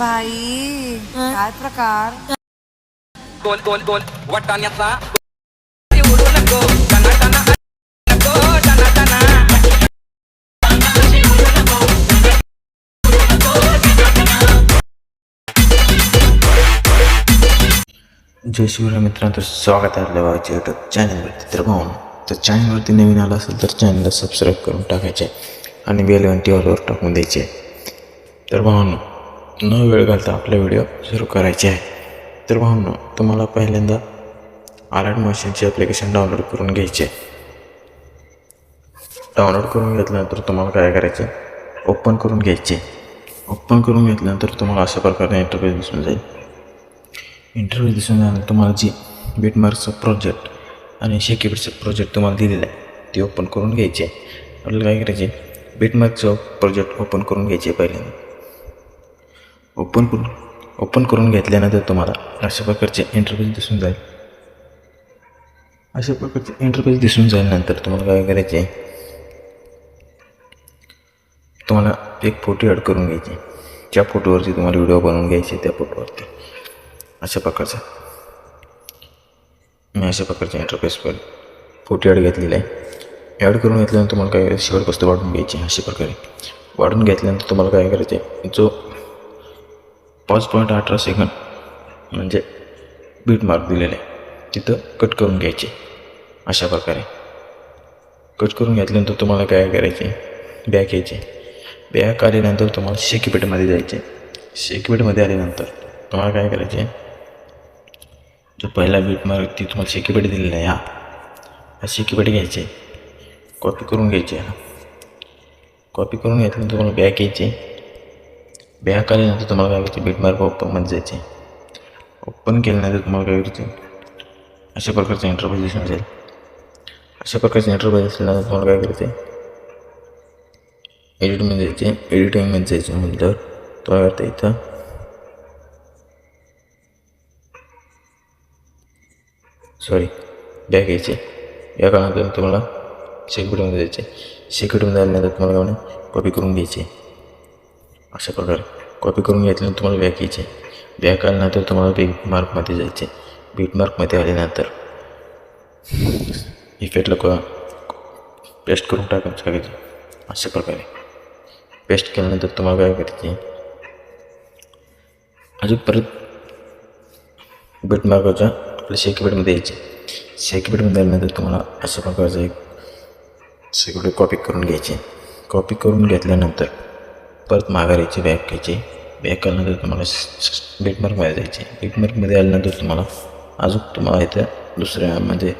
बाई काय प्रकार. गोल गोल गोल वाटाण्याचा उडू नको टना टना नको टना टना. जय शिवराय मित्रांनो, तर स्वागत आहे आपल्या भावाच्या यूट्यूब चॅनलवरती. तर भाऊ तर चॅनलवरती नवीन आला असेल तर चॅनलला सबस्क्राईब करून टाकायचे आणि बेल घंटी ऑलवर टाकून द्यायचे. तर भावांनो, न वेळ घालता आपला व्हिडिओ सुरू करायचे आहे. तर भावांनो, तुम्हाला पहिल्यांदा आलाट मशीनचे ॲप्लिकेशन डाउनलोड करून घ्यायचे. डाउनलोड करून घेतल्यानंतर तुम्हाला काय करायचे, ओपन करून घ्यायचे. ओपन करून घेतल्यानंतर तुम्हाला अशा प्रकारे इंटरफेस दिसून जाईल. इंटरव्ह्यू दिसून झालं तुम्हाला जी बीटमार्कचा प्रोजेक्ट आणि शेकीबीटचा प्रोजेक्ट तुम्हाला दिलेला आहे ते ओपन करून घ्यायचे. आपल्याला काय करायचे, बीटमार्कचं प्रोजेक्ट ओपन करून घ्यायचे. पहिल्यांदा ओपन करून घेतल्यानंतर तुम्हाला अशा प्रकारचे इंटरफेस दिसून जाईल. अशा प्रकारचे इंटरफेस दिसून झाल्यानंतर तुम्हाला काय करायचे, तुम्हाला एक फोटो ॲड करून घ्यायचे. ज्या फोटोवरती तुम्हाला व्हिडिओ बनवून घ्यायचे त्या फोटोवरती अशा प्रकारचा मी अशा प्रकारच्या इंटरफेसवर फोटो ॲड घेतलेला आहे. ॲड करून घेतल्यानंतर तुम्हाला काय करायचं, शेवटपासून वाढून घ्यायचे. अशा प्रकारे वाढून घेतल्यानंतर तुम्हाला काय करायचे, जो 5.18 सेकंद म्हणजे बीट मार्क दिलेला आहे तिथं कट करून घ्यायचे. अशा प्रकारे कट करून घेतल्यानंतर तुम्हाला काय करायचे, बॅक यायचे. बॅक आल्यानंतर तुम्हाला शेकीपीठमध्ये जायचे. शेकीपीठमध्ये आल्यानंतर तुम्हाला काय करायचे, जो पहिला बीट मार्क ती तुम्हाला शेकीपीठ दिलेला आहे हा शेकीपीठ घ्यायचे, कॉपी करून घ्यायचे. कॉपी करून घेतल्यानंतर तुम्हाला बॅक यायचे. बॅक आल्यानंतर तुम्हाला काय करायचे, बीट मार्क ओपनमध्ये जायचे. ओपन केल्यानंतर तुम्हाला काय करायचे, अशा प्रकारचे इंटरफेस दिसून जाईल. अशा प्रकारचे इंटरफेस असल्यानंतर तुम्हाला काय करायचे, एडिटमध्ये जायचे. एडिटिंगमध्ये जायचं म्हटल्यावर तुम्हाला करता इथं बॅक यायचे. बॅक आल्यानंतर तुम्हाला शेकीपीठमध्ये जायचे. शेकीपीठमध्ये आल्यानंतर तुम्हाला काय म्हणा, कॉपी करून घ्यायचे. अशा प्रकारे कॉपी करून घेतल्यानंतर तुम्हाला बॅक यायचे. बॅक आल्यानंतर तुम्हाला बीट मार्कमध्ये जायचे. बीट मार्कमध्ये आल्यानंतर इफेक्टला पेस्ट करून टाकायचं. अशा प्रकारे पेस्ट केल्यानंतर तुम्हाला काय करायचे, अजून परत बीट मार्कच्या आपल्या शेकीपीठमध्ये यायचे. शेकीपीठमध्ये आल्यानंतर तुम्हाला अशा प्रकारचं एक शेकीपीठ कॉपी करून घ्यायचे. कॉपी करून घेतल्यानंतर परत माघार यायची, बॅक घ्यायची. बॅक आल्यानंतर तुम्हाला बीटमार्कमध्ये जायचे. बीटमार्कमध्ये आल्यानंतर तुम्हाला इथं दुसऱ्या म्हणजे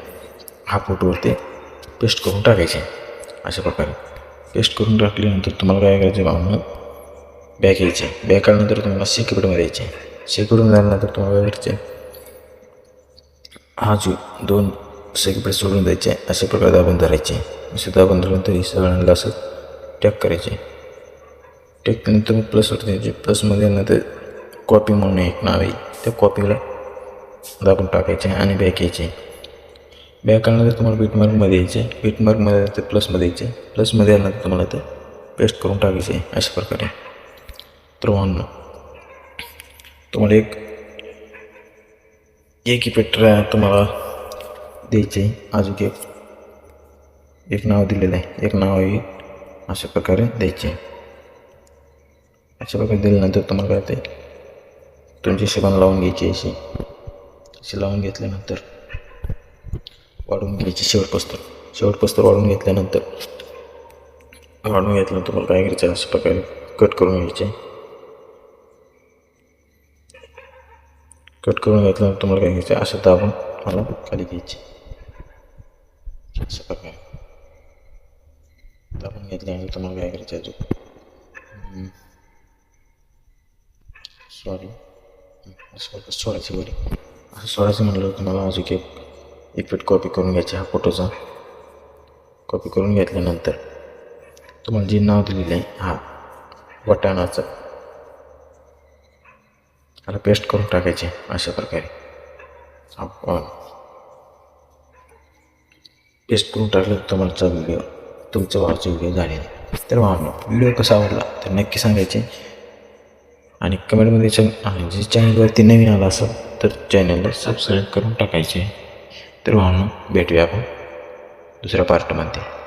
हा फोटोवरती पेस्ट करून टाकायचे. अशा प्रकारे पेस्ट करून टाकल्यानंतर तुम्हाला काय करायचे, भावना बॅक यायचे. बॅक आल्यानंतर तुम्हाला शेकीपीठमध्ये यायचे. शेकीपीठमध्ये आल्यानंतर तुम्हाला काय करायचे, हा जो 2 शेकीपीठ सोडून द्यायचे. अशा प्रकारे दाबून धरायचे. असे दाबून धरल्यानंतर ही सगळ्यांना असं टॅग करायचे. टॅग केल्यानंतर मग प्लसवर द्यायचे. प्लसमध्ये आल्यानंतर कॉपी म्हणून एक नाव आहे, त्या कॉपीला दाबून टाकायचे आणि बॅक यायचे. बॅक आल्यानंतर तुम्हाला बीटमार्कमध्ये यायचे. बीटमार्कमध्ये ते प्लसमध्ये यायचे. प्लसमध्ये आल्यानंतर तुम्हाला ते पेस्ट करून टाकायचे. अशा प्रकारे तर तुम्हाला एक इफेक्ट तुम्हाला द्यायचे. अजून एक नाव दिलेलं आहे, एक नाव आहे अशा प्रकारे द्यायचे. अशा प्रकारे दिल्यानंतर तुम्हाला काय ते तुमची शिबान लावून घ्यायची. अशी लावून घेतल्यानंतर वाढून घ्यायची. शेवटपासून वाढून घेतल्यानंतर तुम्हाला काय करायचं, अशा प्रकारे कट करून घ्यायचे. कट करून घेतल्यानंतर तुम्हाला काय घ्यायचं, असं दाबून मला खाली घ्यायचे. अशा प्रकारे दाबून घेतल्यानंतर तुम्हाला काय करायचं, सोडायचं म्हटलं तुम्हाला अजून एक इफेक्ट कॉपी करून घ्यायचे. हा फोटोचा कॉपी करून घेतल्यानंतर तुम्हाला जे नाव दिलेलं आहे हा वाटाणाचं त्याला पेस्ट करून टाकायचे. अशा प्रकारे आपण पेस्ट करून टाकलं तर तुमचा भावाचा व्हिडिओ झालेला. तर भावांनो, व्हिडिओ कसा आवडला तर नक्की सांगायचे आणि कमेंटमध्ये जे चॅनलवरती नवीन आला असेल तर चॅनलला सबस्क्राईब करून टाकायचे. तर भावना भेटूया आपण दुसऱ्या पार्टमध्ये.